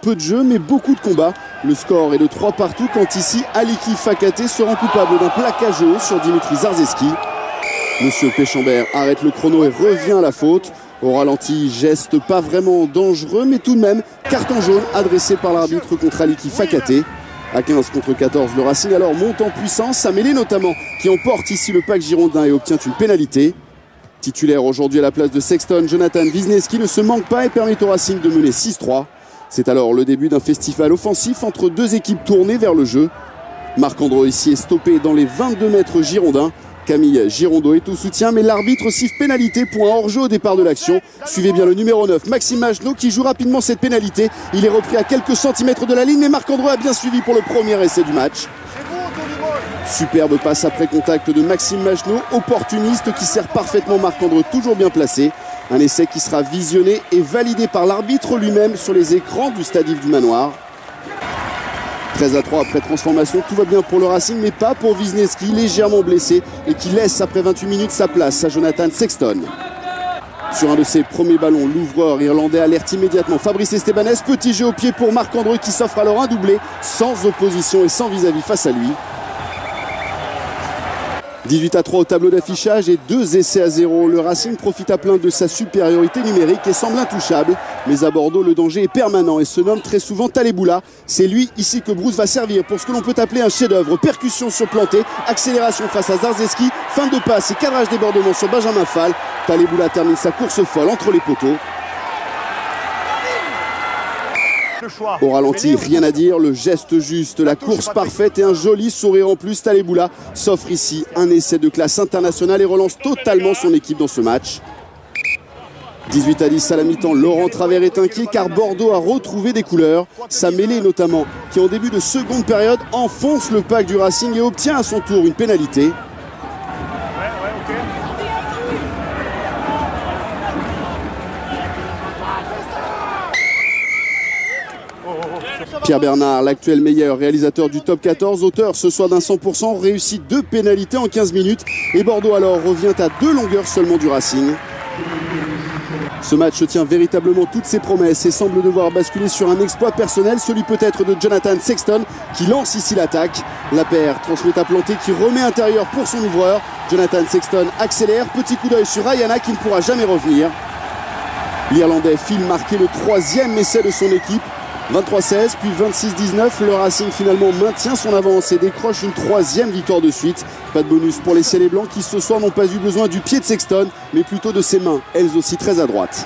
Peu de jeu, mais beaucoup de combats. Le score est de 3 partout quand ici, Aliki Fakaté se rend coupable d'un plaquage haut sur Dimitri Zarzeski. Monsieur Péchambert arrête le chrono et revient à la faute. Au ralenti, geste pas vraiment dangereux, mais tout de même, carton jaune adressé par l'arbitre contre Aliki Fakaté. À 15 contre 14, le Racing alors monte en puissance. Sa mêlée notamment, qui emporte ici le pack girondin et obtient une pénalité. Titulaire aujourd'hui à la place de Sexton, Jonathan Wisniewski ne se manque pas et permet au Racing de mener 6-3. C'est alors le début d'un festival offensif entre deux équipes tournées vers le jeu. Marc-André ici est stoppé dans les 22 mètres girondins. Camille Girondeau est au soutien, mais l'arbitre siffle pénalité pour un hors-jeu au départ de l'action. Suivez bien le numéro 9, Maxime Magenot, qui joue rapidement cette pénalité. Il est repris à quelques centimètres de la ligne, mais Marc-André a bien suivi pour le premier essai du match. Superbe passe après contact de Maxime Magenot, opportuniste qui sert parfaitement Marc-André, toujours bien placé. Un essai qui sera visionné et validé par l'arbitre lui-même sur les écrans du stade Yves du Manoir. 13-3 après transformation, tout va bien pour le Racing, mais pas pour Wisniewski, légèrement blessé et qui laisse après 28 minutes sa place à Jonathan Sexton. Sur un de ses premiers ballons, l'ouvreur irlandais alerte immédiatement Fabrice Estebanez. Petit jeu au pied pour Marc-André qui s'offre alors un doublé sans opposition et sans vis-à-vis face à lui. 18-3 au tableau d'affichage et 2 essais à 0. Le Racing profite à plein de sa supériorité numérique et semble intouchable. Mais à Bordeaux, le danger est permanent et se nomme très souvent Taleboula. C'est lui ici que Bruce va servir pour ce que l'on peut appeler un chef-d'œuvre. Percussion sur planté, accélération face à Zarzeski, fin de passe et cadrage débordement sur Benjamin Fall. Taleboula termine sa course folle entre les poteaux. Au ralenti, rien à dire, le geste juste, la course parfaite et un joli sourire en plus. Taleboula s'offre ici un essai de classe internationale et relance totalement son équipe dans ce match. 18-10 à la mi-temps, Laurent Travers est inquiet car Bordeaux a retrouvé des couleurs. Sa mêlée notamment, qui en début de seconde période enfonce le pack du Racing et obtient à son tour une pénalité. Pierre Bernard, l'actuel meilleur réalisateur du top 14, auteur ce soir d'un 100%, réussit 2 pénalités en 15 minutes et Bordeaux alors revient à 2 longueurs seulement du Racing. Ce match tient véritablement toutes ses promesses et semble devoir basculer sur un exploit personnel, celui peut-être de Jonathan Sexton qui lance ici l'attaque. La paire transmet à Planté qui remet intérieur pour son ouvreur. Jonathan Sexton accélère, petit coup d'œil sur Ayana qui ne pourra jamais revenir. L'Irlandais file marquer le 3e essai de son équipe. 23-16 puis 26-19, le Racing finalement maintient son avance et décroche une 3e victoire de suite. Pas de bonus pour les Ciels et Blancs qui ce soir n'ont pas eu besoin du pied de Sexton mais plutôt de ses mains, elles aussi très à droite.